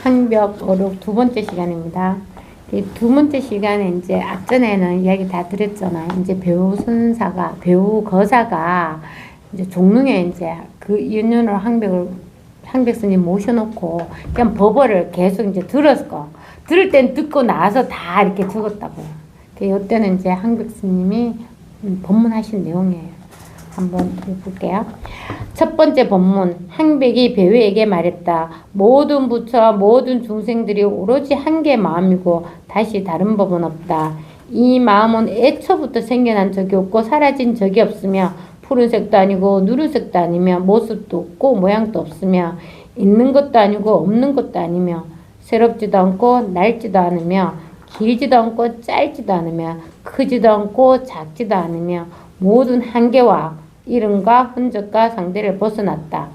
항벽 어록 두 번째 시간입니다. 이 두 번째 시간에 이제 앞전에는 이야기 다 드렸잖아요. 이제 배우 거사가 이제 종릉에 이제 그 윤현으로 항백 스님 모셔놓고 그냥 법어를 계속 이제 들을 땐 듣고 나서 다 이렇게 적었다고요. 이때는 이제 항백 스님이 법문하신 내용이에요. 한번 들어볼게요. 첫 번째 법문. 항백이 배우에게 말했다. 모든 부처 모든 중생들이 오로지 한 개의 마음이고 다시 다른 법은 없다. 이 마음은 애초부터 생겨난 적이 없고 사라진 적이 없으며 푸른색도 아니고 누른색도 아니며 모습도 없고 모양도 없으며 있는 것도 아니고 없는 것도 아니며 새롭지도 않고 낡지도 않으며 길지도 않고 짧지도 않으며 크지도 않고 작지도 않으며 모든 한계와 이름과 흔적과 상대를 벗어났다.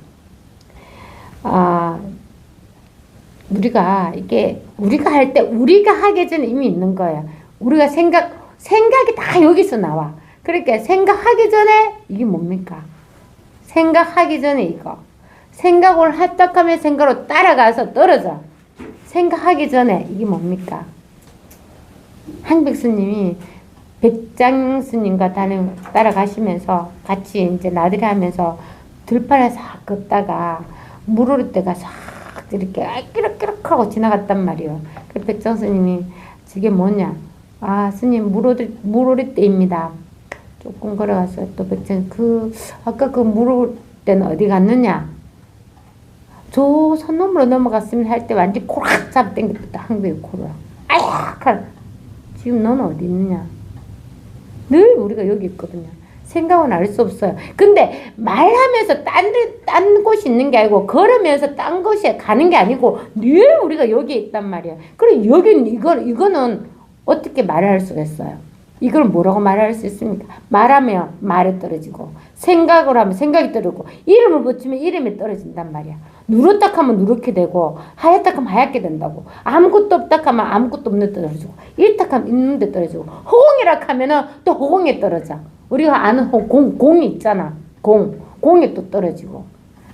우리가 할 때 우리가 하기 전에 이미 있는 거야. 우리가 생각이 다 여기서 나와. 그러니까 생각하기 전에 이게 뭡니까? 생각하기 전에 이거. 생각을 합작하면 생각으로 따라가서 떨어져. 생각하기 전에 이게 뭡니까? 항백 스님이 백장 스님과 따라가시면서 같이 이제 나들이 하면서 들판에 싹 걷다가 물 오를 때가 싹 이렇게 끼럭끼럭 하고 지나갔단 말이에요. 그 백장 스님이 저게 뭐냐? 스님 물 오를 때입니다. 조금 걸어가서 또 백장 아까 그 물 올 때는 어디 갔느냐? 저 선 너머로 넘어갔으면 할 때 완전 코락 잡아당겼다. 항백이 코를. 지금 너는 어디 있느냐? 늘 우리가 여기 있거든요. 생각은 알 수 없어요. 근데 말하면서 딴 곳이 있는 게 아니고 걸으면서 딴 곳에 가는 게 아니고 늘 우리가 여기 있단 말이에요. 그리고 여기는 이거는 어떻게 말할 수가 있어요? 이걸 뭐라고 말할 수 있습니까? 말하면 말이 떨어지고 생각을 하면 생각이 떨어지고 이름을 붙이면 이름이 떨어진단 말이야. 누렇다 하면 누렇게 되고 하얗다 하면 하얗게 된다고. 아무것도 없다 하면 아무것도 없는 데 떨어지고 있다 하면 있는 데 떨어지고 허공이라 하면은 또 허공에 떨어져. 우리가 아는 공이 있잖아. 공에 또 떨어지고.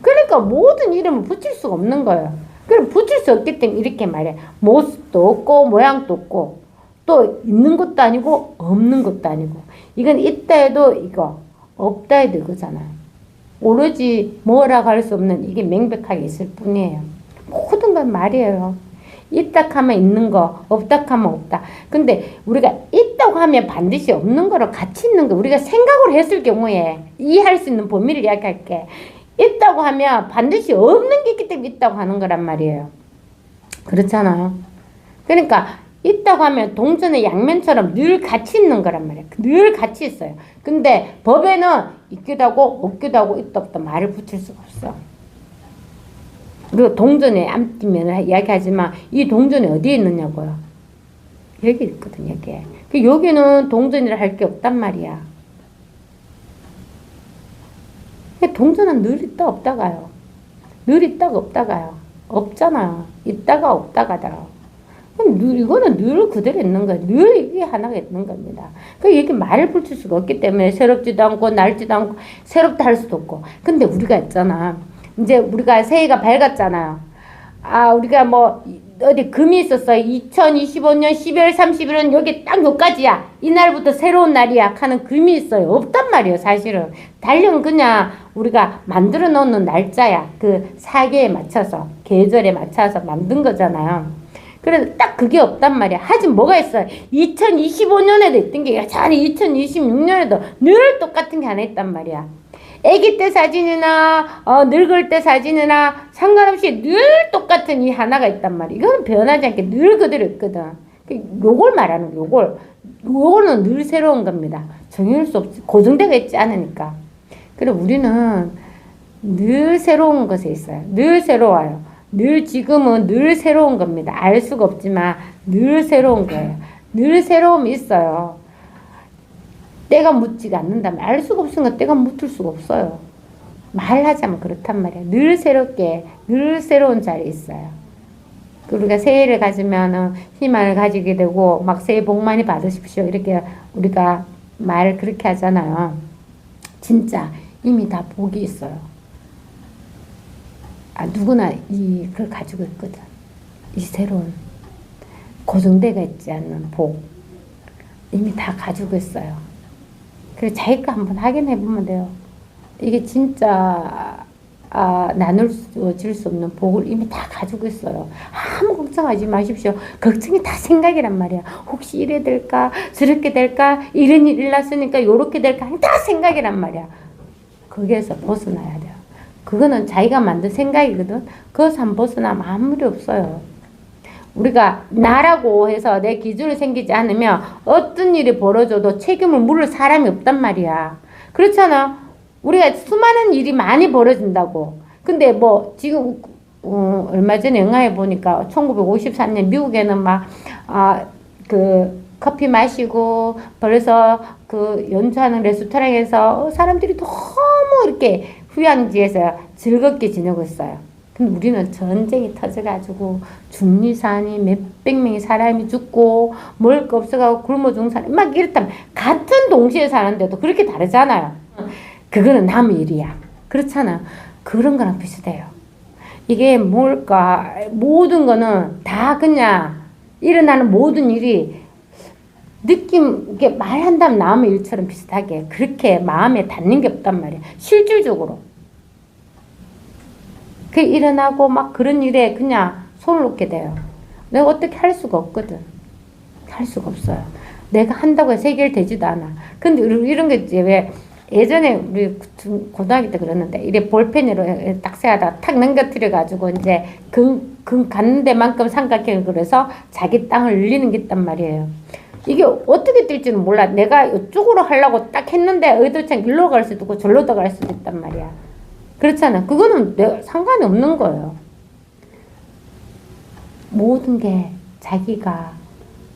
그러니까 모든 이름을 붙일 수가 없는 거예요. 그럼 붙일 수 없기 때문에 이렇게 말해. 모습도 없고 모양도 없고 또 있는 것도 아니고 없는 것도 아니고 이건 있다 해도 이거 없다 해도 이거잖아요. 오로지 뭐라고 할 수 없는 이게 명백하게 있을 뿐이에요. 모든 건 말이에요. 있다 하면 있는 거, 없다 하면 없다. 근데 우리가 있다고 하면 반드시 없는 거로 같이 있는 거 우리가 생각을 했을 경우에 이해할 수 있는 범위를 이야기할게. 있다고 하면 반드시 없는 게 있기 때문에 있다고 하는 거란 말이에요. 그렇잖아요. 그러니까 있다고 하면 동전의 양면처럼 늘 같이 있는 거란 말이에요. 늘 같이 있어요. 근데 법에는 있기도 하고 없기도 하고 있다 없다 말을 붙일 수가 없어. 그리고 동전의 앞뒤면을 이야기하지만 이 동전이 어디에 있느냐고요. 여기 있거든 여기에. 여기는 동전이라 할 게 없단 말이야. 동전은 늘 있다 없다가요. 늘 있다가 없다가요. 없잖아요. 있다가 없다가더라고. 이거는 늘 그대로 있는 거예요. 늘 이게 하나가 있는 겁니다. 이렇게 말을 붙일 수가 없기 때문에 새롭지도 않고 낡지도 않고 새롭다 할 수도 없고. 근데 우리가 있잖아. 이제 우리가 새해가 밝았잖아요. 우리가 뭐 어디 금이 있었어요. 2025년 12월 31일은 여기 딱 여기까지야. 이날부터 새로운 날이야 하는 금이 있어요. 없단 말이에요. 사실은. 달력은 그냥 우리가 만들어 놓는 날짜야. 그 사계에 맞춰서 계절에 맞춰서 만든 거잖아요. 그래서 딱 그게 없단 말이야. 하지만 뭐가 있어요? 2025년에도 있던 게 여전히 2026년에도 늘 똑같은 게 하나 있단 말이야. 아기 때 사진이나 늙을 때 사진이나 상관없이 늘 똑같은 이 하나가 있단 말이야. 이거는 변하지 않게 늘 그대로 있거든. 요걸 말하는 거. 요거는 늘 새로운 겁니다. 정해질 수 없이 고정되어 있지 않으니까. 그리고 우리는 늘 새로운 것에 있어요. 늘 새로워요. 늘 지금은 늘 새로운 겁니다. 알 수가 없지만 늘 새로운 거예요. 늘 새로움이 있어요. 때가 묻지가 않는다면 알 수가 없으니까 때가 묻을 수가 없어요. 말하자면 그렇단 말이야. 늘 새롭게 늘 새로운 자리에 있어요. 우리가 새해를 가지면은 희망을 가지게 되고 막 새해 복 많이 받으십시오 이렇게 우리가 말 그렇게 하잖아요. 진짜 이미 다 복이 있어요. 누구나 그걸 가지고 있거든. 이 새로운 고정되어 있지 않는 복 이미 다 가지고 있어요. 그래서 자기가 한번 확인해 보면 돼요. 이게 진짜 나눌 수 없는 복을 이미 다 가지고 있어요. 아무 걱정하지 마십시오. 걱정이 다 생각이란 말이야. 혹시 이래 될까 저렇게 될까 이런 일 일어났으니까 요렇게 될까 다 생각이란 말이야. 거기에서 벗어나야 돼요. 그거는 자기가 만든 생각이거든. 거기서 한번 벗어나면 아무 일 없어요. 우리가 나라고 해서 내 기준이 생기지 않으면 어떤 일이 벌어져도 책임을 물을 사람이 없단 말이야. 그렇잖아. 우리가 수많은 일이 많이 벌어진다고. 근데 뭐 지금 얼마 전에 영화에 보니까 1954년 미국에는 막 그 커피 마시고 벌써 그 연주하는 레스토랑에서 사람들이 너무 이렇게 휴양지에서 즐겁게 지내고 있어요. 근데 우리는 전쟁이 터져가지고 중리산이 몇백 명의 사람이 죽고 먹을 거 없어가지고 굶어 죽는 사람이 막 이렇다면 같은 동시에 사는데도 그렇게 다르잖아요. 그거는 남의 일이야. 그렇잖아. 그런 거랑 비슷해요. 이게 뭘까? 모든 거는 다 그냥 일어나는 모든 일이 느낌, 이게 말한다면 남의 일처럼 비슷하게 그렇게 마음에 닿는 게 없단 말이야. 실질적으로. 그 일어나고 막 그런 일에 그냥 손을 놓게 돼요. 내가 어떻게 할 수가 없거든. 할 수가 없어요. 내가 한다고 해서 해결되지도 않아. 근데 이런 게 이제 왜 예전에 우리 고등학교 때 그랬는데 이래 볼펜으로 딱새하다가 탁 넘겨뜨려가지고 이제 금 갖는 데만큼 삼각형을 그려서 자기 땅을 늘리는 게 있단 말이에요. 이게 어떻게 뜰지는 몰라. 내가 이쪽으로 하려고 딱 했는데 의도상 일로 갈 수도 있고 절로도 갈 수도 있단 말이야. 그렇잖아. 그거는 내가 상관이 없는 거예요. 모든 게 자기가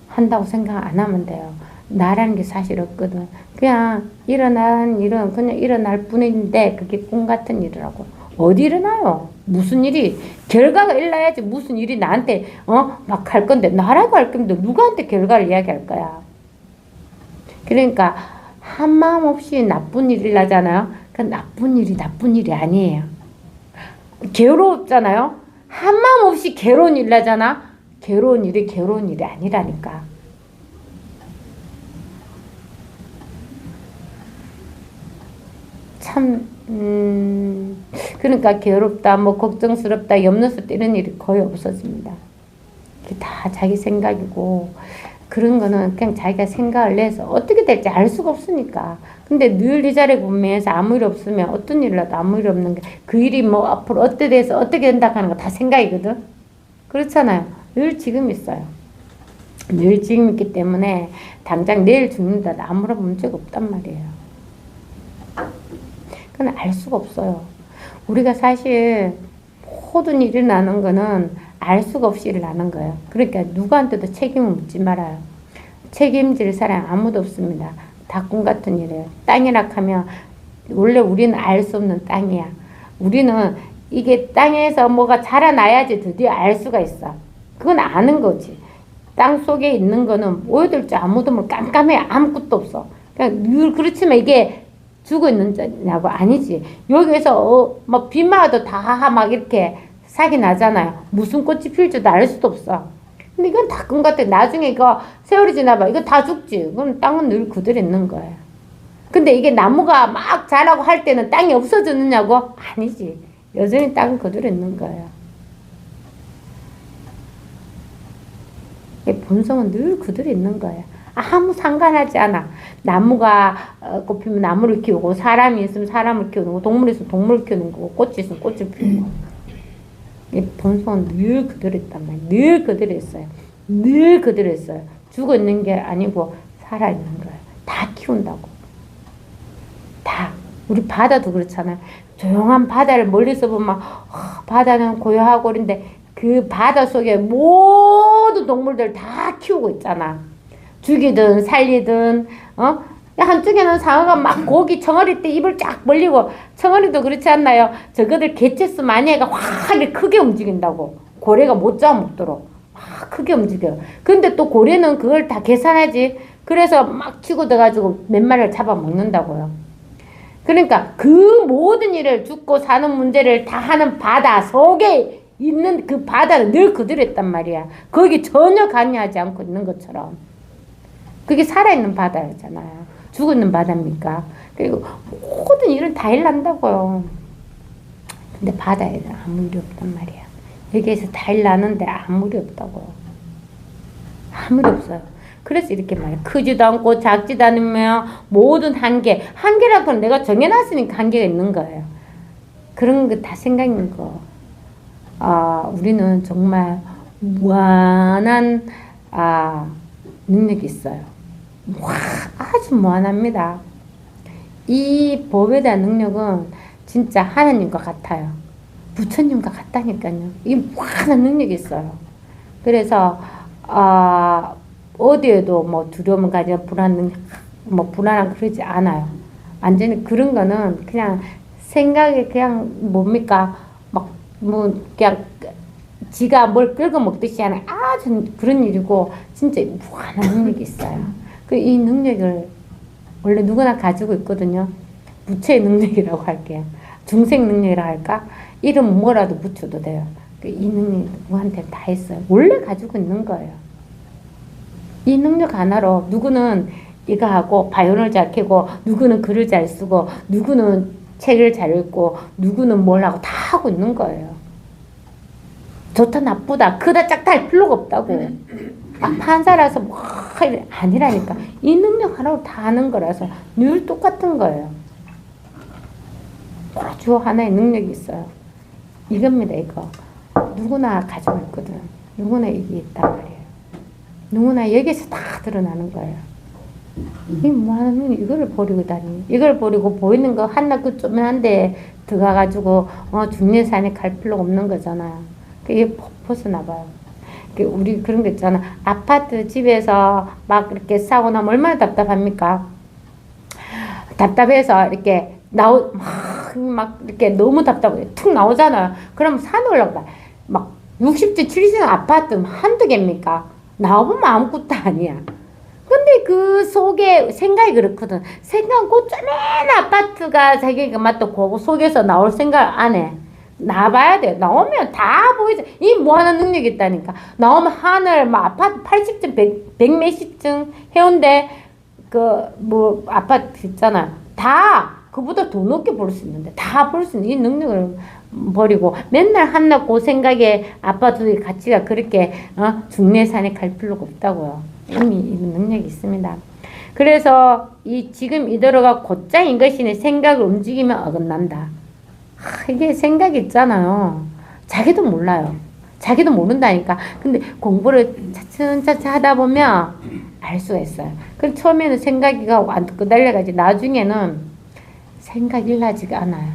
한다고 생각 안 하면 돼요. 나라는 게 사실 없거든. 그냥 일어난 일은 그냥 일어날 뿐인데 그게 꿈 같은 일이라고. 어디 일어나요? 무슨 일이 결과가 일어나야지 무슨 일이 나한테 막 할 건데 나라고 할 건데 누구한테 결과를 이야기할 거야. 그러니까 한 마음 없이 나쁜 일이 일어나잖아요. 그 나쁜 일이 아니에요. 괴롭잖아요. 한 마음 없이 괴로운 일 나잖아. 괴로운 일이 아니라니까. 참 그러니까 괴롭다 뭐 걱정스럽다 염려스럽다 이런 일이 거의 없어집니다. 그게 다 자기 생각이고 그런 거는 그냥 자기가 생각을 내서 어떻게 될지 알 수가 없으니까. 근데 늘 이 자리에 분명해서 아무 일 없으면 어떤 일이라도 아무 일 없는 게 그 일이 뭐 앞으로 어떻게 돼서 어떻게 된다 하는 거 다 생각이거든. 그렇잖아요. 늘 지금 있어요. 늘 지금 있기 때문에 당장 내일 죽는다 아무런 문제가 없단 말이에요. 그건 알 수가 없어요. 우리가 사실 모든 일이 나는 거는 알 수가 없이 일어나는 거예요. 그러니까 누구한테도 책임을 묻지 말아요. 책임질 사람 아무도 없습니다. 다 꿈 같은 일이에요. 땅이라 하면 원래 우리는 알 수 없는 땅이야. 우리는 이게 땅에서 뭐가 자라나야지 드디어 알 수가 있어. 그건 아는 거지. 땅 속에 있는 거는 모여들 줄 아무도 모르고 깜깜해. 아무것도 없어. 그냥 늘 그렇지만 이게 죽어 있느냐고 아니지. 여기에서 막 비만 와도 다 막 이렇게 싹이 나잖아요. 무슨 꽃이 필지도 알 수도 없어. 근데 이건 다 꿈 같아. 나중에 이거 세월이 지나봐. 이거 다 죽지. 그럼 땅은 늘 그대로 있는 거야. 근데 이게 나무가 막 자라고 할 때는 땅이 없어졌느냐고? 아니지. 여전히 땅은 그대로 있는 거예요. 본성은 늘 그대로 있는 거예요. 아무 상관하지 않아. 나무가 꽃피면 나무를 키우고 사람이 있으면 사람을 키우는 거 동물이 있으면 동물을 키우는 거고 꽃이 있으면 꽃을 피우는 거. 본성은 늘 그대로 있단 말이에요. 늘 그대로 있어요. 늘 그대로 있어요. 죽어 있는 게 아니고 살아있는 거예요. 다 키운다고. 다. 우리 바다도 그렇잖아요. 조용한 바다를 멀리서 보면 바다는 고요하고 그런데 그 바다 속에 모든 동물들 다 키우고 있잖아. 죽이든 살리든 한쪽에는 상어가 막 고기 청어리 때 입을 쫙 벌리고 청어리도 그렇지 않나요? 저거들 개체수 많이 해가 확 크게 움직인다고. 고래가 못 잡아먹도록 확 크게 움직여요. 근데 또 고래는 그걸 다 계산하지. 그래서 막 치고 들어가지고 몇 마리를 잡아먹는다고요. 그러니까 그 모든 일을 죽고 사는 문제를 다 하는 바다 속에 있는 그 바다는 늘 그대로 있단 말이야. 거기 전혀 관여하지 않고 있는 것처럼. 그게 살아있는 바다잖아요. 죽어있는 바다입니까? 그리고 모든 일은 다 일난다고요. 근데 바다에는 아무 일이 없단 말이야. 여기에서 다 일나는데 아무 일이 없다고요. 아무 일 없어요. 그래서 이렇게 말해. 크지도 않고 작지도 않으며 모든 한계라는 건 내가 정해놨으니까 한계가 있는 거예요. 그런 거 다 생각인 거. 우리는 정말 무한한 능력이 있어요. 아주 무한합니다. 이 법에 대한 능력은 진짜 하나님과 같아요. 부처님과 같다니까요. 이 무한한 능력이 있어요. 그래서 어디에도 뭐 두려움을 가지고 불안한 그러지 않아요. 완전히 그런 거는 그냥 생각이 그냥 뭡니까? 그냥 지가 뭘 끌고 먹듯이 하는 아주 그런 일이고 진짜 무한한 능력이 있어요. 이 능력을 원래 누구나 가지고 있거든요. 부처의 능력이라고 할게요. 중생 능력이라고 할까? 이름 뭐라도 붙여도 돼요. 이 능력이 누구한테 다 있어요. 원래 가지고 있는 거예요. 이 능력 하나로 누구는 이거 하고 바이올린을 잘 켜고 누구는 글을 잘 쓰고 누구는 책을 잘 읽고 누구는 뭘 하고 다 하고 있는 거예요. 좋다 나쁘다 크다 작다 할 필요가 없다고. 판사라서 뭐 아니라니까. 이 능력 하나로 다 하는 거라서 늘 똑같은 거예요. 아주 하나의 능력이 있어요. 이겁니다 이거. 누구나 가지고 있거든. 누구나 이게 있단 말이에요. 누구나 여기서 다 드러나는 거예요. 이 뭐하는 이거를 버리고 다니. 이걸 버리고 보이는 거 하나 그 조그만한데 들어가가지고 중년산에 갈 필요가 없는 거잖아요. 이게 벗어나봐요. 우리 그런 거 있잖아. 아파트 집에서 막 이렇게 싸고 나면 얼마나 답답합니까? 답답해서 이렇게 막 이렇게 너무 답답해 툭 나오잖아요. 그럼 산에 올라가 막 60층 70층 아파트 한두 개입니까? 나와보면 아무것도 아니야. 근데 그 속에 생각이 그렇거든. 생각은 그 쪼맨 아파트가 자기가 맞다 그거 속에서 나올 생각 안 해. 나와봐야 돼. 나오면 다 보이죠. 이 뭐하는 능력이 있다니까. 나오면 하늘 막 아파트 80층 100 몇십 층 해운대 아파트 있잖아. 다 그보다 더 높게 볼 수 있는데 다 볼 수 있는 이 능력을 버리고 맨날 한낱 그 생각에 아파트의 가치가 그렇게 중내산에 갈 필요가 없다고요. 이미 이 능력이 있습니다. 그래서 지금 이대로가 곧장인 것이니 생각을 움직이면 어긋난다. 이게 생각이 있잖아요. 자기도 몰라요. 자기도 모른다니까. 근데 공부를 차츰차츰 하다 보면 알 수가 있어요. 그럼 처음에는 생각이가 끄달려가지고 나중에는 생각이 일나지가 않아요.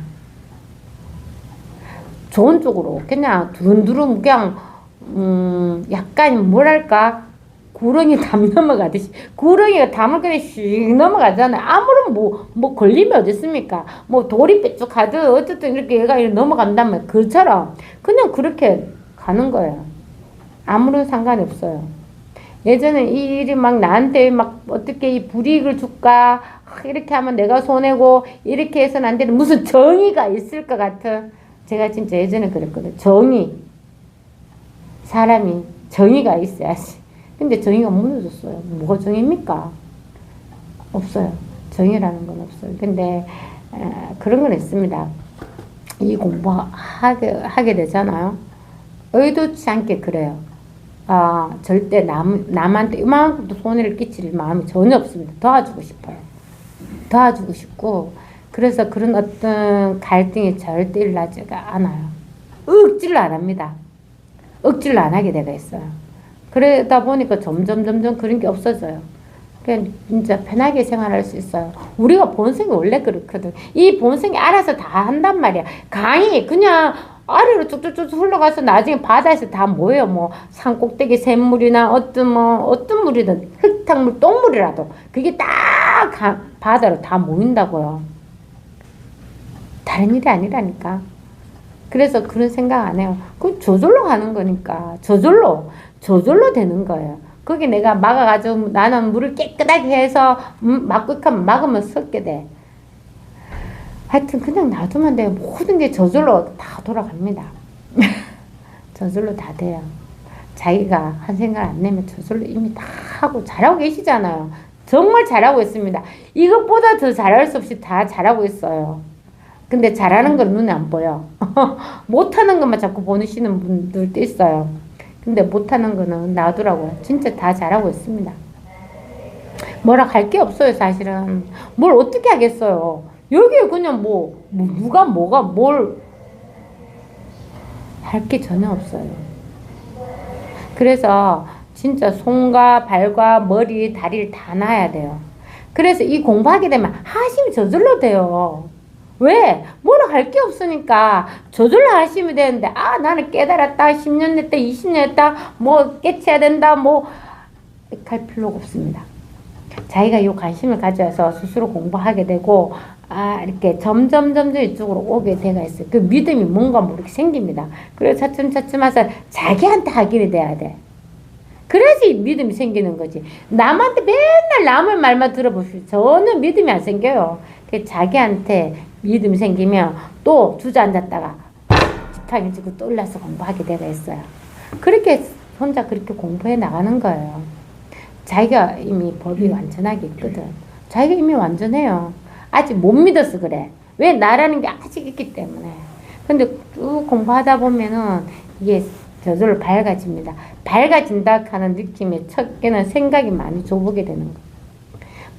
좋은 쪽으로 그냥 두run두rum 그냥 약간 뭐랄까 구렁이 담 넘어가듯이 구렁이가 담을 그냥 씩 넘어가잖아요. 아무런 뭐 걸림이 어디 있습니까? 뭐 돌이 뾰족하든 어쨌든 이렇게 얘가 넘어간다면 그처럼 그냥 그렇게 가는 거예요. 아무런 상관이 없어요. 예전에 이 일이 막 나한테 막 어떻게 이 불이익을 줄까 이렇게 하면 내가 손해고 이렇게 해서는 안 되는 무슨 정의가 있을 것 같은 제가 진짜 예전에 그랬거든요. 정의. 사람이 정의가 있어야지. 근데 정의가 무너졌어요. 뭐가 정의입니까? 없어요. 정의라는 건 없어요. 근데 그런 건 있습니다. 이 공부하게 되잖아요. 의도치 않게 그래요. 절대 남한테 이만큼도 손해를 끼칠 마음이 전혀 없습니다. 도와주고 싶어요. 도와주고 싶고 그래서 그런 어떤 갈등이 절대 일어나지가 않아요. 억지를 안 합니다. 억지를 안 하게 되가 있어요. 그러다 보니까 점점 그런 게 없어져요. 그냥 진짜 편하게 생활할 수 있어요. 우리가 본성이 원래 그렇거든. 이 본성이 알아서 다 한단 말이야. 강이 그냥 아래로 쭉쭉쭉 흘러가서 나중에 바다에서 다 모여요. 뭐 산꼭대기 샘물이나 어떤 물이든 흙탕물, 똥물이라도 그게 딱 바다로 다 모인다고요. 다른 일이 아니라니까. 그래서 그런 생각 안 해요. 그 저절로 가는 거니까. 저절로 되는 거예요. 거기 내가 막아가지고 나는 물을 깨끗하게 해서 막으면 섞게 돼. 하여튼 그냥 놔두면 돼요. 모든 게 저절로 다 돌아갑니다. 저절로 다 돼요. 자기가 한 생각 안 내면 저절로 이미 다 하고 잘하고 계시잖아요. 정말 잘하고 있습니다. 이것보다 더 잘할 수 없이 다 잘하고 있어요. 근데 잘하는 건 눈에 안 보여. 못하는 것만 자꾸 보시는 분들도 있어요. 근데 못하는 거는 놔두라고요. 진짜 다 잘하고 있습니다. 뭐라 할 게 없어요, 사실은. 뭘 어떻게 하겠어요. 여기에 그냥 누가 뭐가 뭘 할 게 전혀 없어요. 그래서 진짜 손과 발과 머리, 다리를 다 놔야 돼요. 그래서 이 공부하게 되면 하심이 저절로 돼요. 왜? 뭐라 할 게 없으니까 저절로 하시면 되는데, 아, 나는 깨달았다, 10년 됐다, 20년 됐다, 뭐 깨쳐야 된다, 뭐 할 필요가 없습니다. 자기가 이 관심을 가져서 스스로 공부하게 되고, 아, 이렇게 점점 이쪽으로 오게 돼가 있어요. 그 믿음이 뭔가 모르게 생깁니다. 그래서 차츰 해서 자기한테 확인이 돼야 돼. 그래야지 믿음이 생기는 거지. 남한테 맨날 남의 말만 들어보시오. 저는 믿음이 안 생겨요. 자기한테 믿음이 생기면 또 주저앉았다가 지팡이 쥐고 또 올라서 공부하게 되가 있어요. 그렇게 혼자 그렇게 공부해 나가는 거예요. 자기가 이미 법이 완전하게 있거든. 자기가 이미 완전해요. 아직 못 믿어서 그래. 왜? 나라는 게 아직 있기 때문에. 근데 쭉 공부하다 보면은 이게 저절로 밝아집니다. 밝아진다 하는 느낌의 첫 개는 생각이 많이 좁게 되는 거예요.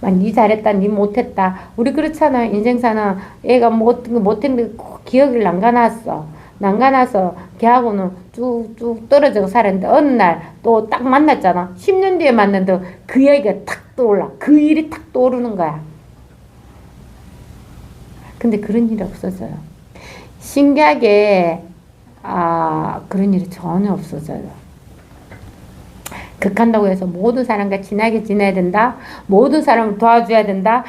막 니 잘했다, 니 못했다. 우리 그렇잖아요. 인생사는 애가 뭐 어떤 거 못했는데 기억을 난가나서 걔하고는 쭉 떨어져 살았는데 어느 날 또 딱 만났잖아. 10년 뒤에 만났는데 그 이야기가 탁 떠올라. 그 일이 탁 떠오르는 거야. 근데 그런 일이 없어져요. 신기하게 그런 일이 전혀 없어져요. 극한다고 해서 모든 사람과 친하게 지내야 된다. 모든 사람을 도와줘야 된다.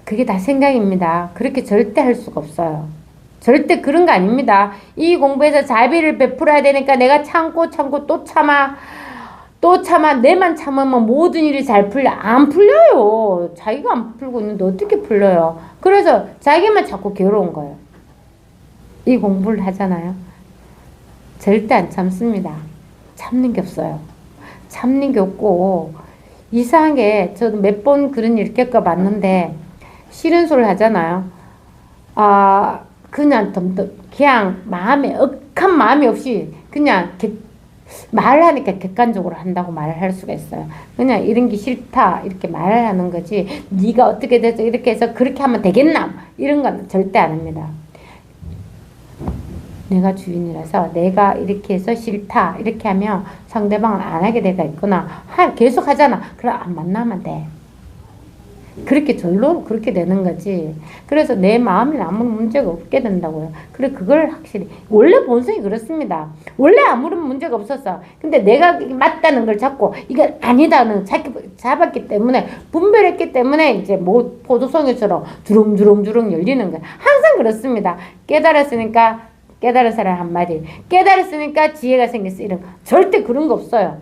그게 다 생각입니다. 그렇게 절대 할 수가 없어요. 절대 그런 거 아닙니다. 이 공부에서 자비를 베풀어야 되니까 내가 참고 또 참아 내만 참으면 모든 일이 잘 풀려. 안 풀려요. 자기가 안 풀고 있는데 어떻게 풀려요. 그래서 자기만 자꾸 괴로운 거예요. 이 공부를 하잖아요. 절대 안 참습니다. 참는 게 없어요. 참는 게 없고 이상하게 저도 몇 번 그런 일 겪어봤는데 싫은 소리를 하잖아요. 그냥 그냥 억한 마음이 없이 그냥 말을 하니까 객관적으로 한다고 말을 할 수가 있어요. 그냥 이런 게 싫다 이렇게 말을 하는 거지 네가 어떻게 돼서 이렇게 해서 그렇게 하면 되겠나 이런 건 절대 안 합니다. 내가 주인이라서 내가 이렇게 해서 싫다 이렇게 하면 상대방은 안 하게 되가 있구나 계속 하잖아. 그럼 안 만나면 돼. 그렇게 절로 그렇게 되는 거지. 그래서 내 마음에 아무 문제가 없게 된다고요. 그래 그걸 확실히 원래 본성이 그렇습니다. 원래 아무런 문제가 없었어. 근데 내가 맞다는 걸 잡고 이건 아니다는 잡았기 때문에 분별했기 때문에 이제 뭐 포도송이처럼 주렁주렁 열리는 거야. 항상 그렇습니다. 깨달았으니까 깨달은 사람 한마디 깨달았으니까 지혜가 생겼어 이런 거. 절대 그런 거 없어요.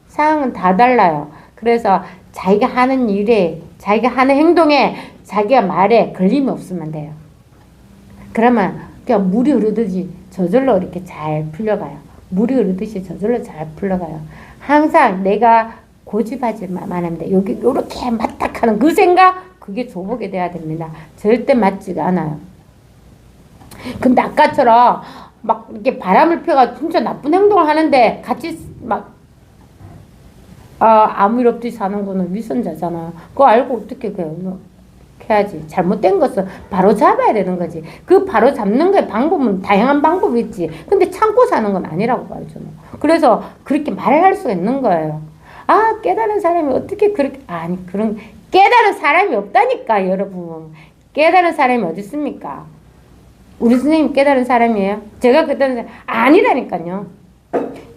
상황은 다 달라요. 그래서 자기가 하는 일에 자기가 하는 행동에 자기가 말에 걸림이 없으면 돼요. 그러면 그냥 물이 흐르듯이 저절로 이렇게 잘 풀려가요. 물이 흐르듯이 저절로 잘 풀려가요. 항상 내가 고집하지만 하면 돼. 여기 요렇게 맞닥하는 그 생각 그게 조복이 돼야 됩니다. 절대 맞지가 않아요. 근데 아까처럼 막 이렇게 바람을 펴가 진짜 나쁜 행동을 하는데 같이 막 아무 일 없이 사는 거는 위선자잖아요. 그거 알고 어떻게 해야지. 잘못된 것을 바로 잡아야 되는 거지. 그 바로 잡는 거에 방법은 다양한 방법이 있지. 근데 참고 사는 건 아니라고 봐요, 저는. 그래서 그렇게 말을 할 수가 있는 거예요. 깨달은 사람이 어떻게 그렇게 그런 깨달은 사람이 없다니까, 여러분. 깨달은 사람이 어디 있습니까? 우리 선생님 깨달은 사람이에요? 제가 깨달은 사람 아니라니까요.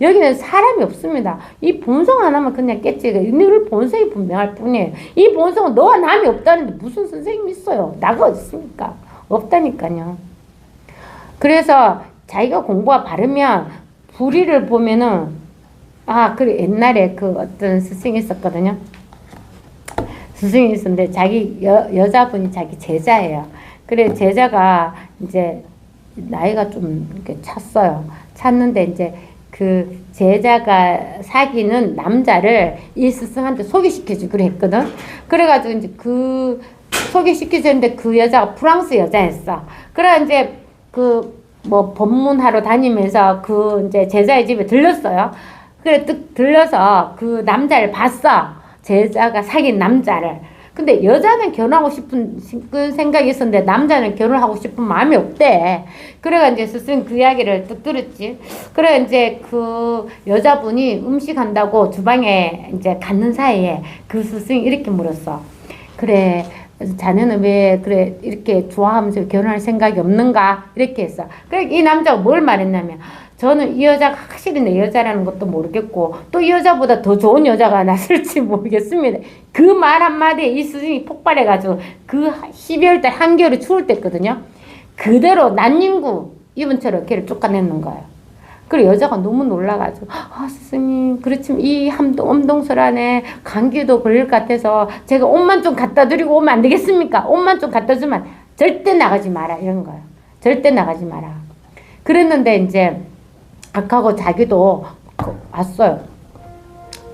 여기는 사람이 없습니다. 이 본성 하나만 그냥 깼지. 늘 본성이 분명할 뿐이에요. 이 본성은 너와 남이 없다는데 무슨 선생님이 있어요? 나가 어디 있습니까? 없다니까요. 그래서 자기가 공부가 바르면 불의를 보면은 그래 옛날에 그 어떤 스승이 있었거든요. 스승이 있었는데 자기 여자분이 자기 제자예요. 그래 제자가 이제 나이가 좀 이렇게 찼어요. 찾는데 이제 그 제자가 사귀는 남자를 이 스승한테 소개시켜주기로 했거든. 그래가지고 이제 그 소개시켜줬는데 그 여자가 프랑스 여자였어. 그래 이제 그 뭐 법문하러 다니면서 그 이제 제자의 집에 들렀어요. 그래 뜩 들려서 그 남자를 봤어. 제자가 사귄 남자를. 근데 여자는 결혼하고 싶은 그 생각이 있었는데 남자는 결혼하고 싶은 마음이 없대. 그래가 이제 스승 그 이야기를 또 들었지. 그래 이제 그 여자분이 음식 한다고 주방에 이제 갔는 사이에 그 스승이 이렇게 물었어. 그래 자네는 왜 그래 이렇게 좋아하면서 결혼할 생각이 없는가 이렇게 했어. 그래 이 남자가 뭘 말했냐면 저는 이 여자가 확실히 내 여자라는 것도 모르겠고 또 이 여자보다 더 좋은 여자가 났을지 모르겠습니다. 그 말 한마디에 이 스승이 폭발해가지고 그 12월달 한겨울에 추울 때거든요. 그대로 난닝구 이분처럼 걔를 쫓아내는 거예요. 그리고 여자가 너무 놀라가지고 스승님 그렇지만 이 엄동설 안에 감기도 걸릴 것 같아서 제가 옷만 좀 갖다 드리고 오면 안 되겠습니까? 옷만 좀 갖다 주면 절대 나가지 마라 이런 거예요. 절대 나가지 마라. 그랬는데 이제 악하고 자기도 왔어요.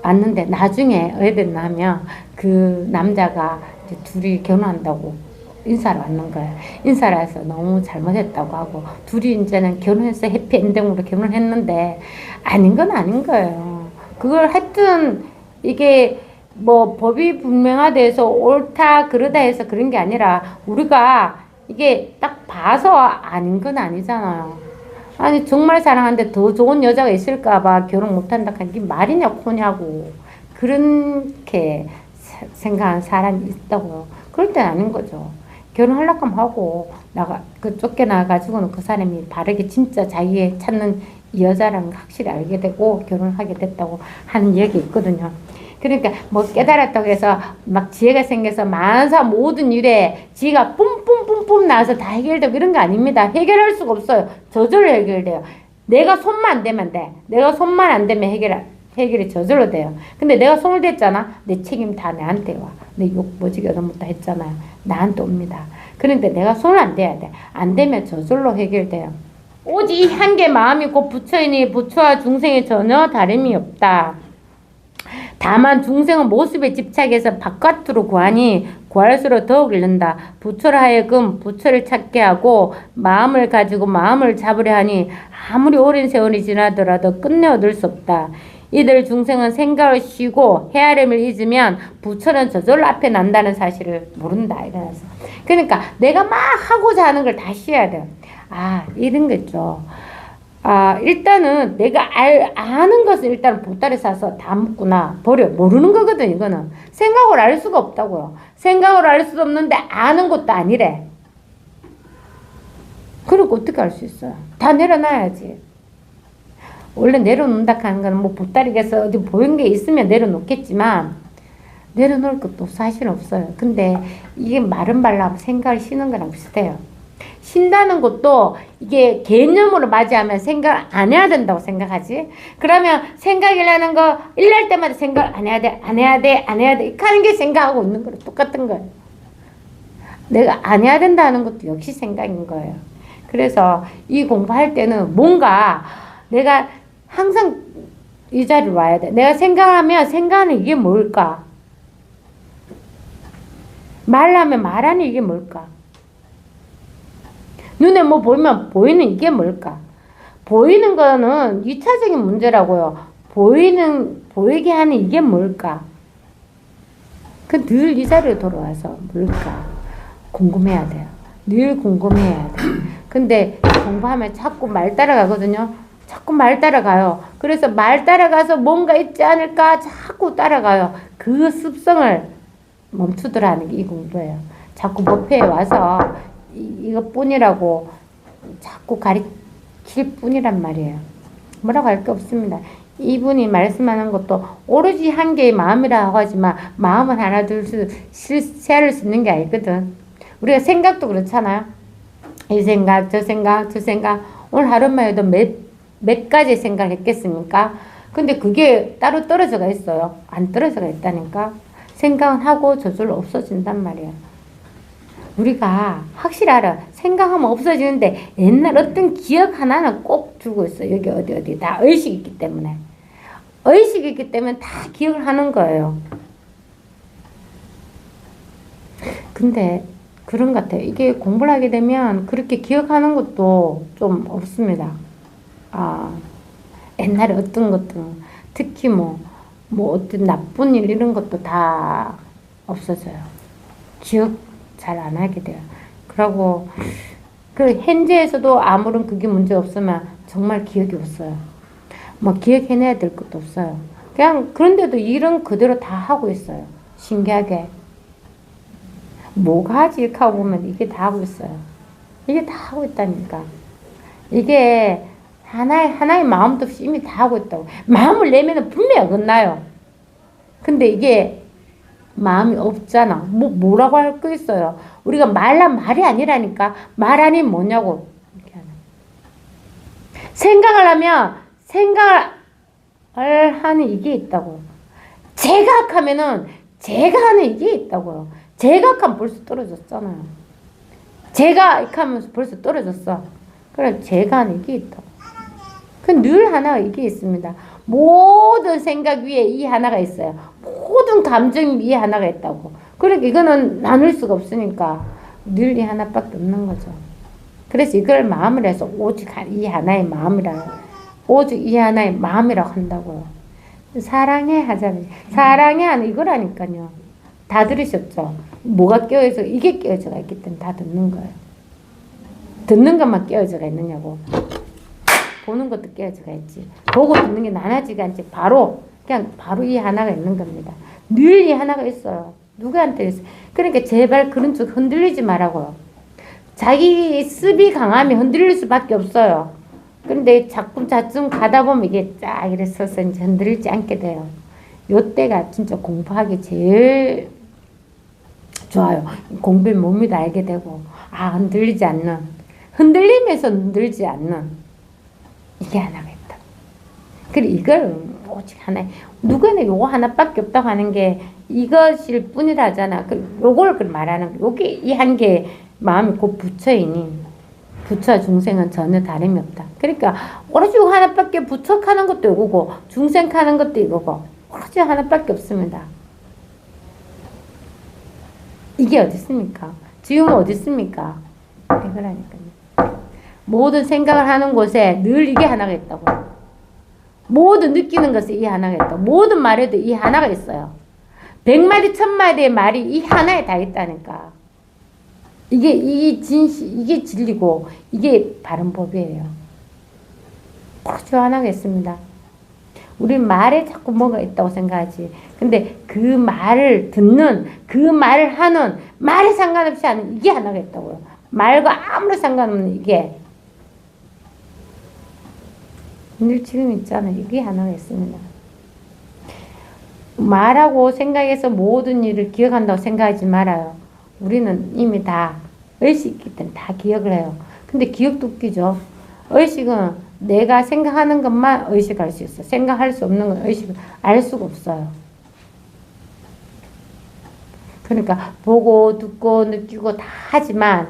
왔는데 나중에 왜 됐나 하면 그 남자가 이제 둘이 결혼한다고 인사를 왔는 거예요. 인사를 해서 너무 잘못했다고 하고 둘이 이제는 결혼해서 해피엔딩으로 결혼했는데 아닌 건 아닌 거예요. 그걸 하여튼 이게 뭐 법이 분명하대해서 옳다 그러다 해서 그런 게 아니라 우리가 이게 딱 봐서 아닌 건 아니잖아요. 아니 정말 사랑하는데 더 좋은 여자가 있을까봐 결혼 못한다 하는 게 말이냐 코냐고 그렇게 생각하는 사람이 있다고요. 그럴 땐 아닌 거죠. 결혼하려고 하면 하고 쫓겨나가지고는 그 사람이 바르게 진짜 자기의 찾는 이 여자랑 확실히 알게 되고 결혼하게 됐다고 하는 얘기 있거든요. 그러니까 뭐 깨달았다고 해서 막 지혜가 생겨서 만사 모든 일에 지가 뿜뿜뿜뿜 나와서 다 해결되고 이런 거 아닙니다. 해결할 수가 없어요. 저절로 해결돼요. 내가 손만 안 대면 돼. 내가 손만 안 대면 해결이 저절로 돼요. 근데 내가 손을 댔잖아. 내 책임 다 내한테 와. 내 욕 뭐지게 얻어먹다 했잖아요. 나한테 옵니다. 그런데 내가 손을 안 대야 돼. 안 대면 저절로 해결돼요. 오직 한 개 마음이 곧 부처이니 부처와 중생이 전혀 다름이 없다. 다만 중생은 모습에 집착해서 바깥으로 구하니 구할수록 더욱 잃는다. 부처를 하여금 부처를 찾게 하고 마음을 가지고 마음을 잡으려 하니 아무리 오랜 세월이 지나더라도 끝내 얻을 수 없다. 이들 중생은 생각을 쉬고 헤아림을 잊으면 부처는 저절로 앞에 난다는 사실을 모른다. 이래서 그러니까 내가 막 하고자 하는 걸 다 쉬어야 돼요. 이런 거죠. 일단은 내가 아는 것을 일단 보따리 싸서 다 묻구나 버려. 모르는 거거든 이거는. 생각을 알 수가 없다고요. 생각을 알 수도 없는데 아는 것도 아니래. 그리고 어떻게 알 수 있어요? 다 내려놔야지. 원래 내려놓는다 하는 거는 뭐 보따리에서 어디 보이는 게 있으면 내려놓겠지만 내려놓을 것도 사실 없어요. 근데 이게 마른 발로 생각을 쉬는 거랑 비슷해요. 쉰다는 것도 이게 개념으로 맞이하면 생각을 안 해야 된다고 생각하지. 그러면 생각이라는 거 일날 때마다 생각을 안 해야 돼, 안 해야 돼, 안 해야 돼 이렇게 하는 게 생각하고 있는 거랑 똑같은 거예요. 내가 안 해야 된다는 것도 역시 생각인 거예요. 그래서 이 공부할 때는 뭔가 내가 항상 이 자리로 와야 돼. 내가 생각하면 생각하는 이게 뭘까? 말하면 말하는 이게 뭘까? 눈에 뭐 보이면 보이는 이게 뭘까? 보이는 거는 2차적인 문제라고요. 보이게 하는 이게 뭘까? 그 늘 이 자리로 돌아와서 뭘까? 궁금해야 돼요. 늘 궁금해야 돼. 근데 공부하면 자꾸 말 따라가거든요. 자꾸 말 따라가요. 그래서 말 따라가서 뭔가 있지 않을까 자꾸 따라가요. 그 습성을 멈추더라는 게 이 공부예요. 자꾸 법회에 와서 이것뿐이라고 자꾸 가르칠 뿐이란 말이에요. 뭐라고 할 게 없습니다. 이분이 말씀하는 것도 오로지 한 개의 마음이라고 하지만 마음은 하나 둘 세할 수 있는 게 아니거든. 우리가 생각도 그렇잖아요. 이 생각 저 생각 저 생각 오늘 하루만 해도 몇 가지 생각을 했겠습니까? 근데 그게 따로 떨어져가 있어요. 안 떨어져가 있다니까. 생각은 하고 저절로 없어진단 말이에요. 우리가 확실히 알아. 생각하면 없어지는데 옛날 어떤 기억 하나는 꼭 주고 있어. 여기 어디 다 의식이 있기 때문에. 의식이 있기 때문에 다 기억을 하는 거예요. 근데 그런 것 같아요. 이게 공부를 하게 되면 그렇게 기억하는 것도 좀 없습니다. 옛날에 어떤 것도 특히 뭐 어떤 나쁜 일 이런 것도 다 없어져요. 기억 잘 안 하게 돼요. 그러고 그 현재에서도 아무런 그게 문제 없으면 정말 기억이 없어요. 뭐 기억해내야 될 것도 없어요. 그냥 그런데도 일은 그대로 다 하고 있어요. 신기하게. 뭐가 하지? 이렇게 하고 보면 이게 다 하고 있어요. 이게 다 하고 있다니까. 이게 하나의 마음도 없이 이미 다 하고 있다고. 마음을 내면 분명히 어긋나요. 근데 이게 마음이 없잖아. 뭐라고 할 거 있어요. 우리가 말란 말이 아니라니까. 말 아니면 뭐냐고. 이렇게 하는. 생각을 하면 생각을 하는 이게 있다고. 제각하면은 제가 하는 이게 있다고요. 제각하면 벌써 떨어졌잖아요. 제가 이렇게 하면서 벌써 떨어졌어. 그래 제가 하는 이게 있다고. 늘 하나 이게 있습니다. 모든 생각 위에 이 하나가 있어요. 모든 감정 위에 하나가 있다고. 그러니까 이거는 나눌 수가 없으니까 늘 이 하나밖에 없는 거죠. 그래서 이걸 마음을 해서 오직 이 하나의 마음이라, 오직 이 하나의 마음이라고 한다고요. 사랑해 하잖아요. 사랑해 하는 이거라니까요. 다 들으셨죠? 뭐가 깨어져? 이게 깨어져가 있기 때문에 다 듣는 거예요. 듣는 것만 깨어져가 있느냐고. 보는 것도 깨어져가 있지. 보고 듣는 게 나눠지가 않지. 바로 이 하나가 있는 겁니다. 늘 이 하나가 있어요. 누구한테 있어요. 그러니까 제발 그런 쪽 흔들리지 말라고요. 자기 습이 강하면 흔들릴 수밖에 없어요. 그런데 자꾸 가다 보면 이게 쫙 이래서서 이제 흔들리지 않게 돼요. 요때가 진짜 공부하기 제일 좋아요. 공부의 뭡니다 알게 되고, 흔들리지 않는, 흔들리면서 흔들지 않는 이게 하나가 있다. 그리고 이걸 오직 하나, 누구는 요거 하나밖에 없다고 하는 게 이것일 뿐이라 하잖아. 요걸 말하는 거. 요게 이 한 개 마음이 곧 부처이니 부처 중생은 전혀 다름이 없다. 그러니까 오로지 요거 하나밖에 부처하는 것도 이거고 중생하는 것도 이거고 오로지 하나밖에 없습니다. 이게 어디 있습니까? 지금은 어디 있습니까? 이거라니까요. 모든 생각을 하는 곳에 늘 이게 하나가 있다고. 모든 느끼는 것에 이 하나가 있다고. 모든 말에도 이 하나가 있어요. 100마디 1000마디의 말이 이 하나에 다 있다니까. 이게 진리고 이게 바른 법이에요. 오로지 하나가 있습니다. 우리 말에 자꾸 뭐가 있다고 생각하지. 근데 그 말을 듣는, 그 말을 하는, 말에 상관없이 하는 이게 하나가 있다고요. 말과 아무런 상관없는 이게. 늘 지금 있잖아요. 이게 하나가 있습니다. 말하고 생각해서 모든 일을 기억한다고 생각하지 말아요. 우리는 이미 다 의식이 있기 때문에 다 기억을 해요. 근데 기억도 웃기죠. 의식은 내가 생각하는 것만 의식할 수 있어. 생각할 수 없는 건 의식을 알 수가 없어요. 그러니까 보고 듣고 느끼고 다 하지만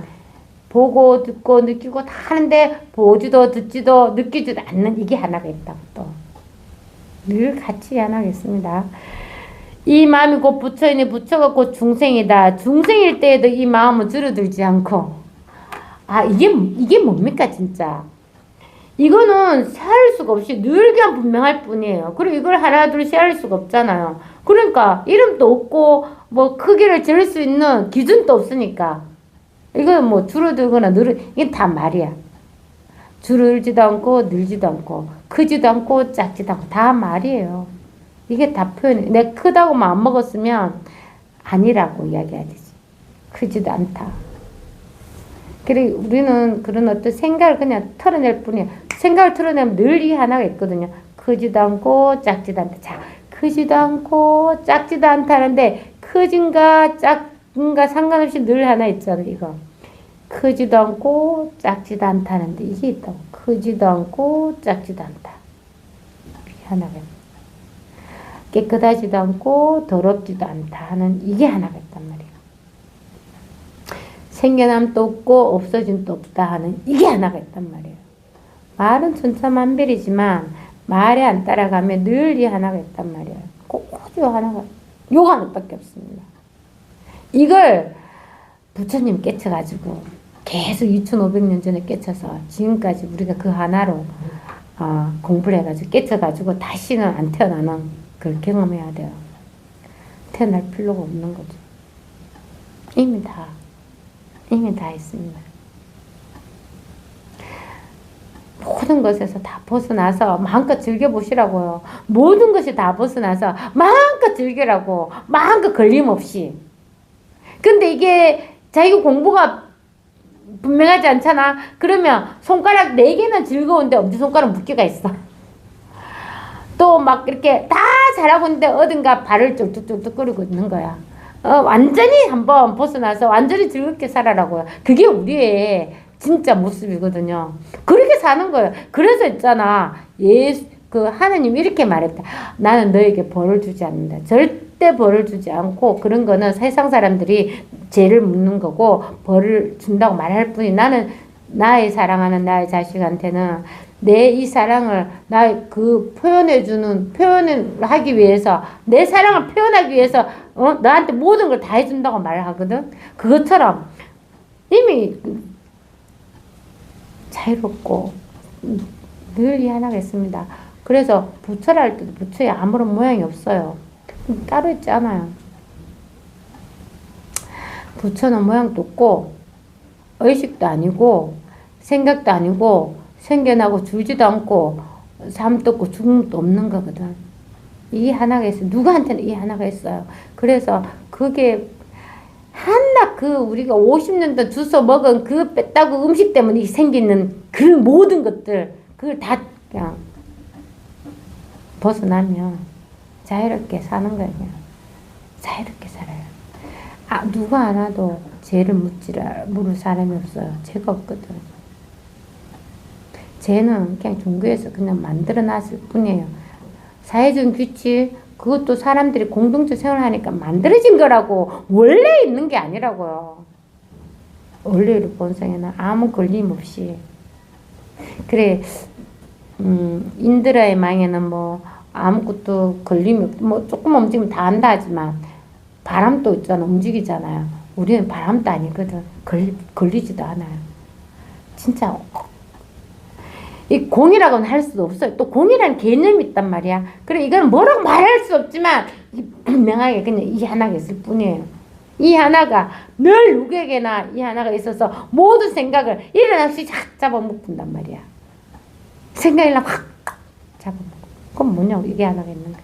보고 듣고 느끼고 다 하는데 보지도 듣지도 느끼지도 않는 이게 하나가 있다고 또. 늘 같이 하나가 있습니다. 이 마음이 곧 부처이니 부처가 곧 중생이다. 중생일 때에도 이 마음은 줄어들지 않고. 이게 뭡니까 진짜. 이거는 세할 수가 없이 늘 그냥 분명할 뿐이에요. 그리고 이걸 하나 둘 세할 수가 없잖아요. 그러니까 이름도 없고 뭐 크기를 재를 수 있는 기준도 없으니까. 이건 뭐 줄어들거나 이게 다 말이야. 줄어들지도 않고 늘지도 않고 크지도 않고 작지도 않고 다 말이에요. 이게 다 표현이. 내가 크다고 마음 먹었으면 아니라고 이야기해야 되지. 크지도 않다. 그리고 우리는 그런 어떤 생각을 그냥 털어낼 뿐이야. 생각을 털어내면 늘 이 하나가 있거든요. 크지도 않고 작지도 않다. 자, 크지도 않고 작지도 않다는데 크진가 작은가 상관없이 늘 하나 있잖아. 이거. 크지도 않고 작지도 않다는데 이게 있다고. 크지도 않고 작지도 않다. 이게 하나가 있다. 깨끗하지도 않고 더럽지도 않다 하는 이게 하나가 있단 말이에요. 생겨남도 없고 없어짐도 없다 하는 이게 하나가 있단 말이에요. 말은 천차만별이지만 말에 안 따라가면 늘 이 하나가 있단 말이에요. 꼭 요 하나가, 요 하나밖에 없습니다. 이걸 부처님 깨쳐가지고 계속 2500년 전에 깨쳐서 지금까지 우리가 그 하나로 공부를 해가지고 깨쳐가지고 다시는 안 태어나는 걸 경험해야 돼요. 태어날 필요가 없는 거죠. 이미 다 있습니다. 모든 것에서 다 벗어나서 마음껏 즐겨보시라고요. 모든 것이 다 벗어나서 마음껏 즐기라고. 마음껏 걸림없이. 근데 이게 자기가 공부가 분명하지 않잖아. 그러면 손가락 4개는 즐거운데 엄지손가락 묶기가 있어. 또 막 이렇게 다 잘하고 있는데 어딘가 발을 쫄뚝쫄뚝 끓이고 있는 거야. 완전히 한번 벗어나서 완전히 즐겁게 살아라고요. 그게 우리의 진짜 모습이거든요. 그렇게 사는 거예요. 그래서 있잖아. 하느님이 이렇게 말했다. 나는 너에게 벌을 주지 않는다. 절대 벌을 주지 않고, 그런 거는 세상 사람들이 죄를 묻는 거고 벌을 준다고 말할 뿐이, 나는 나의 사랑하는 나의 자식한테는 내 이 사랑을 나의 표현을 하기 위해서, 내 사랑을 표현하기 위해서 너한테 모든 걸 다 해준다고 말을 하거든. 그것처럼 이미 자유롭고 늘 이 하나가 있습니다. 그래서 부처라 할 때도 부처에 아무런 모양이 없어요. 따로 있지 않아요. 부처는 모양도 없고 의식도 아니고 생각도 아니고 생겨나고 줄지도 않고 삶도 없고 죽음도 없는 거거든. 이 하나가 있어요. 누구한테는 이 하나가 있어요. 그래서 그게 한낱 우리가 50년도 주워 먹은 그 뺐다고 음식 때문에 생기는 그 모든 것들, 그걸 다 그냥 벗어나면 자유롭게 사는 거예요. 그냥. 자유롭게 살아요. 누가 하나도 죄를 물을 사람이 없어요. 죄가 없거든. 죄는 그냥 종교에서 그냥 만들어 놨을 뿐이에요. 사회적인 규칙, 그것도 사람들이 공동체 생활하니까 만들어진 거라고, 원래 있는 게 아니라고요. 원래의 본성에는 아무 걸림 없이. 그래, 인드라의 망에는 아무것도 걸림이 없고, 조금 움직이면 다 한다 하지만, 바람도 있잖아, 움직이잖아요. 우리는 바람도 아니거든. 걸리지도 않아요. 진짜, 이 공이라고는 할 수도 없어요. 또 공이라는 개념이 있단 말이야. 그래, 이건 뭐라고 말할 수 없지만, 분명하게 그냥 이 하나가 있을 뿐이에요. 이 하나가 늘 누구에게나 이 하나가 있어서 모든 생각을 일어날 수 확 잡아먹는단 말이야. 생각이랑 확 잡아먹고. 그럼 뭐냐고, 이게 하나가 있는 거야.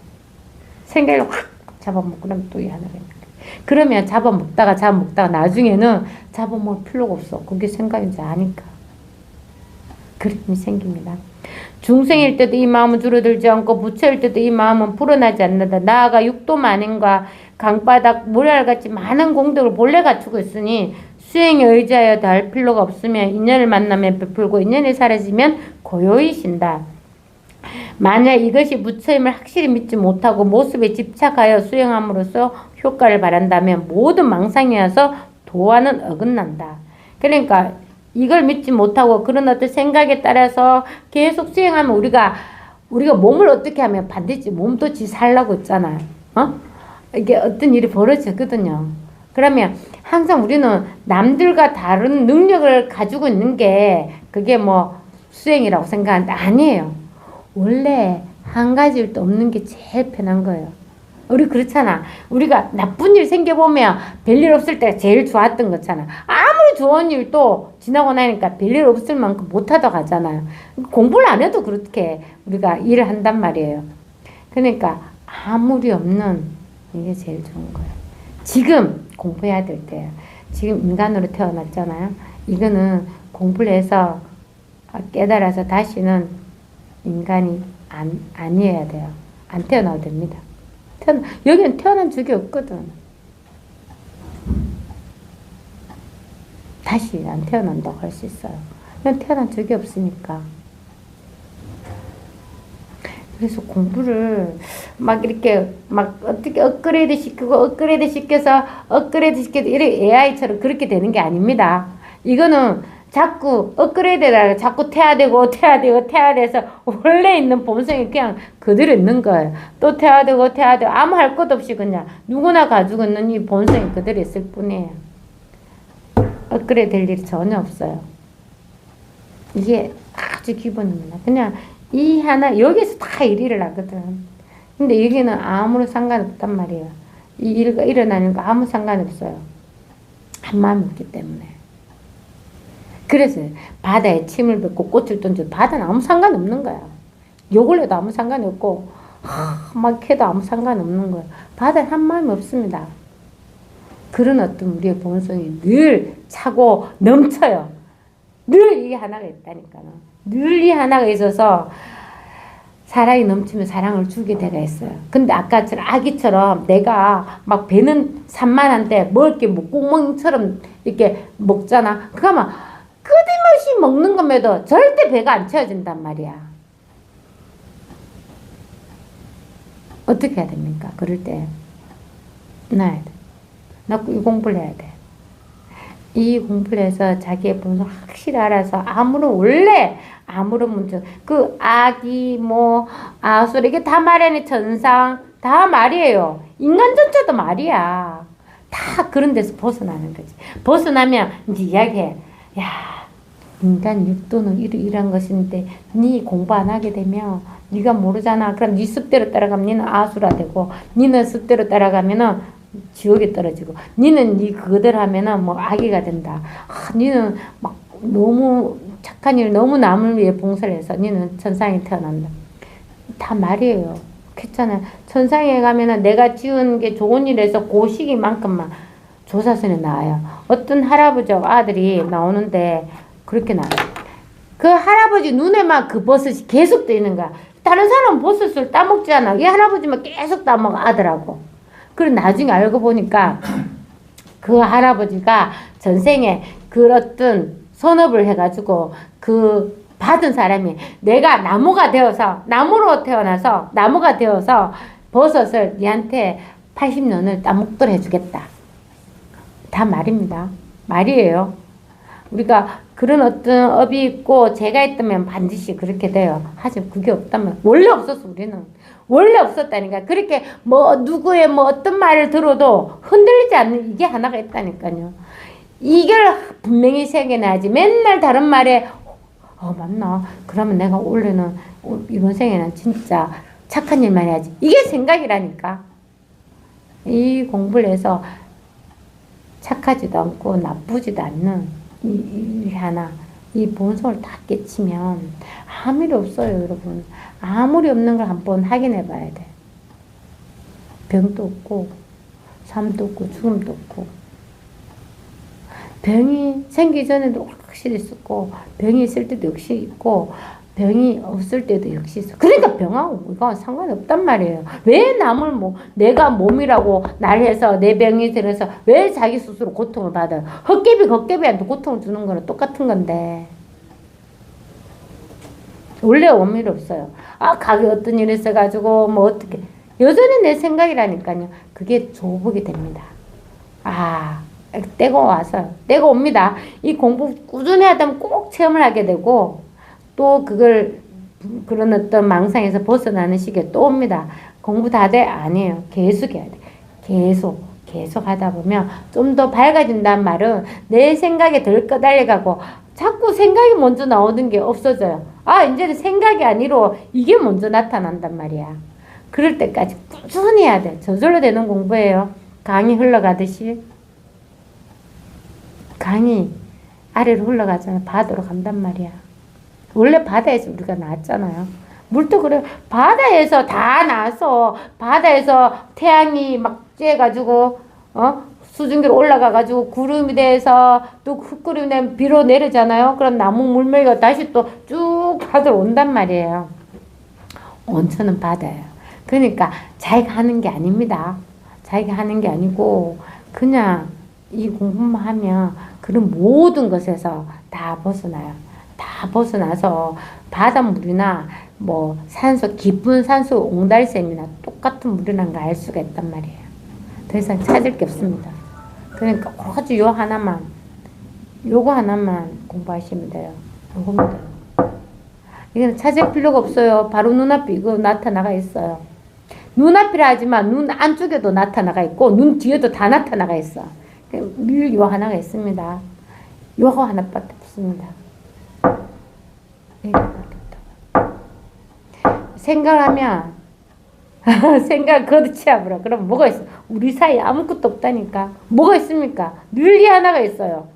생각이랑 확 잡아먹고, 그러면 또 이 하나가 있는 거야. 그러면 잡아먹다가 나중에는 잡아먹을 필요가 없어. 그게 생각인지 아니까. 그림이 생깁니다. 중생일 때도 이 마음은 줄어들지 않고 부처일 때도 이 마음은 불어나지 않는다. 나아가 육도만행과 강바닥 모래알같이 많은 공덕을 본래 갖추고 있으니 수행에 의지하여 할 필요가 없으며 인연을 만나면 베풀고 인연이 사라지면 고요히 쉰다. 만약 이것이 부처임을 확실히 믿지 못하고 모습에 집착하여 수행함으로써 효과를 바란다면 모든 망상이어서 도화는 어긋난다. 그러니까 이걸 믿지 못하고 그런 어떤 생각에 따라서 계속 수행하면 우리가 몸을 어떻게 하면 반드시 몸도 지 살라고 있잖아요. 이게 어떤 일이 벌어지거든요. 그러면 항상 우리는 남들과 다른 능력을 가지고 있는 게 그게 수행이라고 생각하는데 아니에요. 원래 한 가지 일도 없는 게 제일 편한 거예요. 우리 그렇잖아. 우리가 나쁜 일 생겨보면 별일 없을 때가 제일 좋았던 거잖아. 아무리 좋은 일도 지나고 나니까 별일 없을 만큼 못하다 가잖아요. 공부를 안 해도 그렇게 우리가 일을 한단 말이에요. 그러니까 아무리 없는 이게 제일 좋은 거예요. 지금 공부해야 될 때예요. 지금 인간으로 태어났잖아요. 이거는 공부를 해서 깨달아서 다시는 인간이 아니어야 돼요. 안 태어나도 됩니다. 여기는 태어난 적이 없거든. 다시 안 태어난다고 할 수 있어요. 그냥 태어난 적이 없으니까. 그래서 공부를 막 이렇게 막 어떻게 업그레이드 시키고 업그레이드 시켜서 이렇게 AI처럼 그렇게 되는 게 아닙니다. 이거는 자꾸 업그레이드를 자꾸 태야되고 태야돼서 원래 있는 본성이 그냥 그대로 있는 거예요. 또 태야되고 아무 할 것 없이 그냥 누구나 가지고 있는 이 본성이 그대로 있을 뿐이에요. 업그레이드 될 일이 전혀 없어요. 이게 아주 기본입니다. 그냥 이 하나 여기서 다 일을 하거든. 근데 여기는 아무런 상관없단 말이에요. 이 일가 일어나는 거 아무 상관없어요. 한 마음이 없기 때문에. 그래서 바다에 침을 뱉고 꽃을 던져도 바다는 아무 상관없는 거야. 욕을 해도 아무 상관이 없고 막 해도 아무 상관없는 거예요. 바다에 한 마음이 없습니다. 그런 어떤 우리의 본성이 늘 차고 넘쳐요. 늘 이 하나가 있다니까요. 늘 이 하나가 있어서 사랑이 넘치면 사랑을 주게 되가 있어요. 근데 아까처럼 아기처럼 내가 막 배는 산만한데 먹을 게 뭐 구멍처럼 이렇게 먹잖아. 그러면 끊임없이 먹는 것에도 절대 배가 안 채워진단 말이야. 어떻게 해야 됩니까? 그럴 때 놔야 돼. 이 공부를 해야 돼. 이 공부를 해서 자기의 본성을 확실히 알아서 아무런 문제, 그 아기, 아수라, 이게 다 말이야. 천상, 다 말이에요. 인간 전체도 말이야. 다 그런 데서 벗어나는 거지. 벗어나면 이제 이야기해. 야, 인간 육도는 이런 것인데, 네 공부 안 하게 되면, 네가 모르잖아. 그럼 네 습대로 따라가면 니는 아수라 되고, 니는 습대로 따라가면은 지옥에 떨어지고, 니는 네 그거대로 하면은 아기가 된다. 니는 막 너무 착한 일, 너무 남을 위해 봉사를 해서 니는 천상에 태어난다. 다 말이에요. 그렇잖아요. 천상에 가면은 내가 지은 게 좋은 일에서 그 시기만큼만 조사선에 나와요. 어떤 할아버지 아들이 나오는데 그렇게 나와요. 그 할아버지 눈에만 그 버섯이 계속 뜨이는 거야. 다른 사람은 버섯을 따먹지 않아. 이 할아버지만 계속 따먹어, 아들하고. 그리고 나중에 알고 보니까 그 할아버지가 전생에 그런 선업을 해가지고 그 받은 사람이 내가 나무로 태어나서 나무가 되어서 버섯을 니한테 80년을 따먹도록 해주겠다. 다 말입니다. 말이에요. 우리가 그런 어떤 업이 있고 죄가 있다면 반드시 그렇게 돼요. 하지만 그게 없다면 원래 없었어. 우리는 원래 없었다니까. 그렇게 누구의 어떤 말을 들어도 흔들리지 않는 이게 하나가 있다니까요. 이걸 분명히 새겨놔야지. 맨날 다른 말에 맞나? 그러면 내가 원래는 이번 생에는 진짜 착한 일만 해야지. 이게 생각이라니까. 이 공부를 해서 착하지도 않고 나쁘지도 않는 이 하나, 이 본성을 다 깨치면 아무 일 없어요, 여러분. 아무리 없는 걸 한번 확인해 봐야 돼. 병도 없고, 삶도 없고, 죽음도 없고. 병이 생기기 전에도 확실히 있었고, 병이 있을 때도 역시 있고, 병이 없을 때도 역시 있어. 그러니까 병하고 이거 상관없단 말이에요. 왜 남을 내가 몸이라고 날해서 내 병이 들어서 왜 자기 스스로 고통을 받아요? 헛개비한테 고통을 주는 거는 똑같은 건데. 원래 원밀 없어요. 가게 어떤 일이 있어가지고 어떻게 여전히 내 생각이라니까요. 그게 조복이 됩니다. 때가 옵니다. 이 공부 꾸준히 하다 보면 꼭 체험을 하게 되고 또 그런 어떤 망상에서 벗어나는 시기에 또 옵니다. 공부 다 돼? 아니에요. 계속 해야 돼. 계속 하다 보면 좀 더 밝아진다는 말은 내 생각에 덜 꺼달려가고 자꾸 생각이 먼저 나오는 게 없어져요. 이제는 생각이 아니로 이게 먼저 나타난단 말이야. 그럴 때까지 꾸준히 해야 돼. 저절로 되는 공부예요. 강이 흘러가듯이. 강이 아래로 흘러가잖아. 바다로 간단 말이야. 원래 바다에서 우리가 나왔잖아요. 물도 그래. 바다에서 다 나와서 바다에서 태양이 막 쬐가지고 수증기로 올라가가지고 구름이 돼서 또 흙구름이 되면 비로 내리잖아요. 그럼 나무 물매가 다시 또 쭉 바다로 온단 말이에요. 온천은 바다예요. 그러니까 자기가 하는 게 아닙니다. 자기가 하는 게 아니고 그냥 이 공부만 하면 그런 모든 것에서 다 벗어나요. 다 벗어나서 바닷물이나 뭐 산소 깊은 산소 옹달샘이나 똑같은 물이란 걸 알 수가 있단 말이에요. 더 이상 찾을 게 없습니다. 그러니까 오로지 요 하나만, 요거 하나만 공부하시면 돼요. 요겁니다. 이거는 찾을 필요가 없어요. 바로 눈앞에 이거 나타나가 있어요. 눈앞이라 하지만 눈 안쪽에도 나타나가 있고 눈 뒤에도 다 나타나가 있어. 늘 요 하나가 있습니다. 요거 하나밖에 없습니다. 생각하면 생각 거두치아버려. 그럼 뭐가 있어? 우리 사이에 아무것도 없다니까. 뭐가 있습니까? 늘 이 하나가 있어요.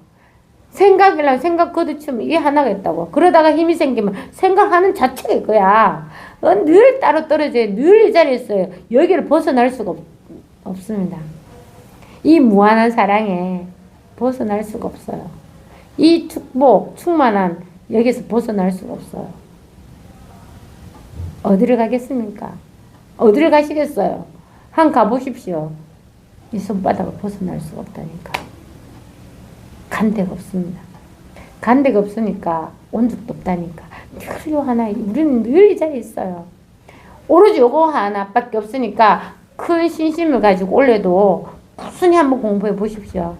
생각이랑 생각 거두치면 이 하나가 있다고. 그러다가 힘이 생기면 생각하는 자체가 이거야. 늘 따로 떨어져요. 늘 이 자리에 있어요. 여기를 벗어날 수가 없습니다. 이 무한한 사랑에 벗어날 수가 없어요. 이 축복, 충만한 여기서 벗어날 수가 없어요. 어디를 가겠습니까? 어디를 가시겠어요? 한 가보십시오. 이 손바닥을 벗어날 수가 없다니까. 간 데가 없습니다. 간 데가 없으니까 온 적도 없다니까. 늘 요 하나, 우리는 늘 이 자리에 있어요. 오로지 요거 하나밖에 없으니까 큰 신심을 가지고 올래도 꾸준히 한번 공부해 보십시오.